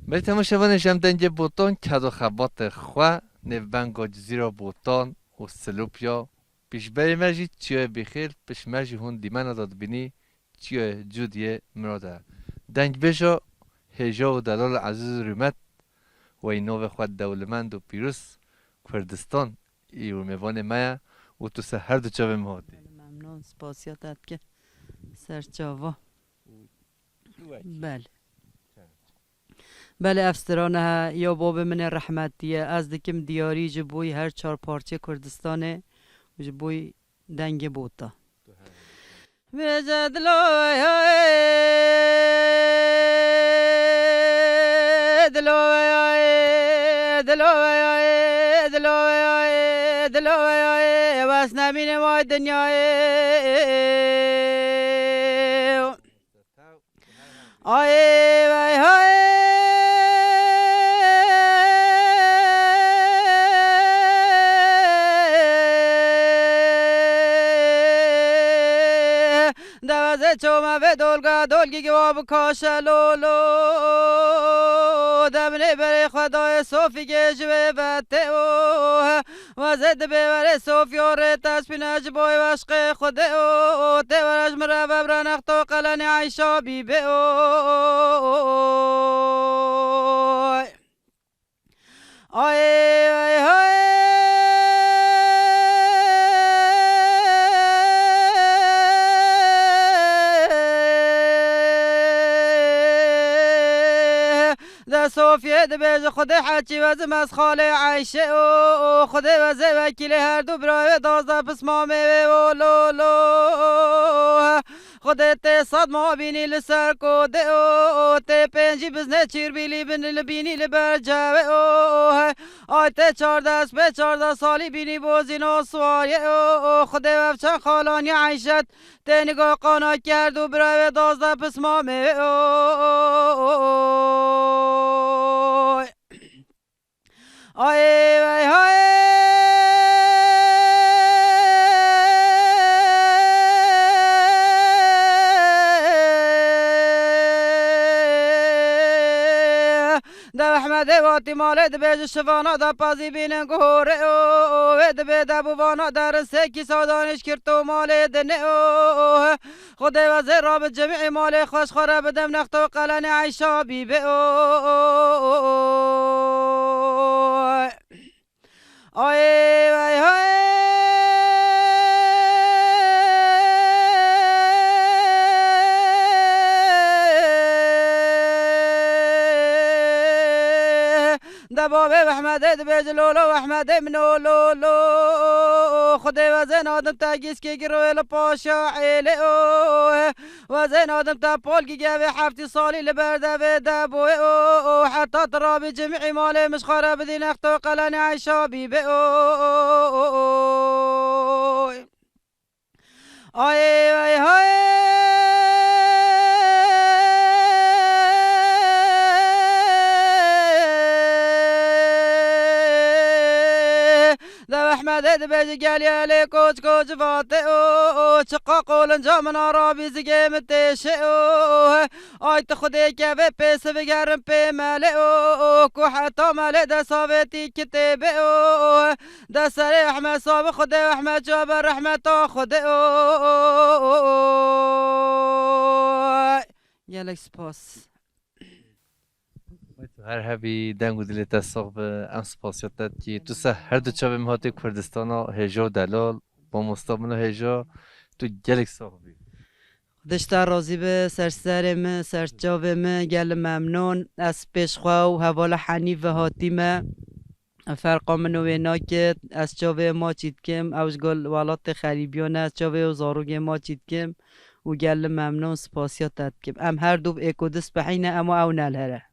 بری تماشاوان دنج بوتان کد و خبات خوا نفبنگا جزیرا بوتان و سلوپیا پیش بری مرجی چیه بخیر پیش مرجی هون دیمن داد بینی چیه جودیه مراده دنج بجا هجا و دلال عزیز و رحمت و اینو خود دولمند و پیروز کردستان ایو میوان مایا و تو سه هر دو چاوه مهاتی ممنون سپاسیاتت که سرچاوا بله بله افسرانه یا باب من رحمتیه از دکم دیاری جبوی هر چهار پارچه کردستانه و جبوی دنگ بوتا بجد لوی دلوی واس نبین ما دنیای آی وای های دوازه چومه و دولگی گواب کاشلولو دمنه بر خدای صوفی گجوه بته او و زد ببر صوفی و ریتش پینج بای وشق خود او تورش مره ببرنخت و قلن عیشا بی به او آی آی آی در صوفیه دبیج خود حچی وزم از خاله عیشه او خود وزه وکیل هر دو برای دازده پس مامه و لولو خودت صد ما بینی لسر کده او ته پنجی بزنه چیر بیلی بین لبینی لبر جوه او آیت 14 به 14 سالی بینی بوزین و سوایه او خود وفچن خالانی عیشت ته نگاه قانا کرد و برای 12 پس مامه او آی وای های در احمد واتی مال دبیج شوانا در پازی بینن گوره او دبی دبوانا در سکی سادانش کرتو مال دنه او خود وزیر راب جمعی مال خوش خوره بدم نخت و قلن عیشا بی به او آی وای های دبابه احمد دبیج لولو احمد منو لولو خود وزن آدم تاگیس که گروه لپاشا عیله او وزن آدم تا پول کی گوه هفتی سالی لبرده و دبوه او حتی ترابی جمعی ماله مش خراب دین اختو قلن عیشا بی به او آی وای های احمد دبیج گلی علی کوچ کوچ فاته او چقا قولن جامنا را بیزگه متشه او آیت خودی که به پیس بگرم پی مله او کو حتی مله ده صاوتی کتبه او ده سر احمد صاب خودی و احمد جابر رحمت خودی او گلک سپاس هر هبی دنگو دلیت صاحب ام سپاسیاتت که تو سه هر دو چاوه مهاتی کردستان هجا و دلال با مستامن هجا تو گلک صاحبی دشتر راضی به سرسرم سرچاوم گل ممنون از پیشخوا و حوال حنیف و حاتیمه فرقا منو وینا که از چاوه ما چید کم اوش گل والات خریبیانه از چاوه و زاروگ ما چید کم و گل ممنون سپاسیاتت کم ام هر دو اکودس بحینه اما او نلهره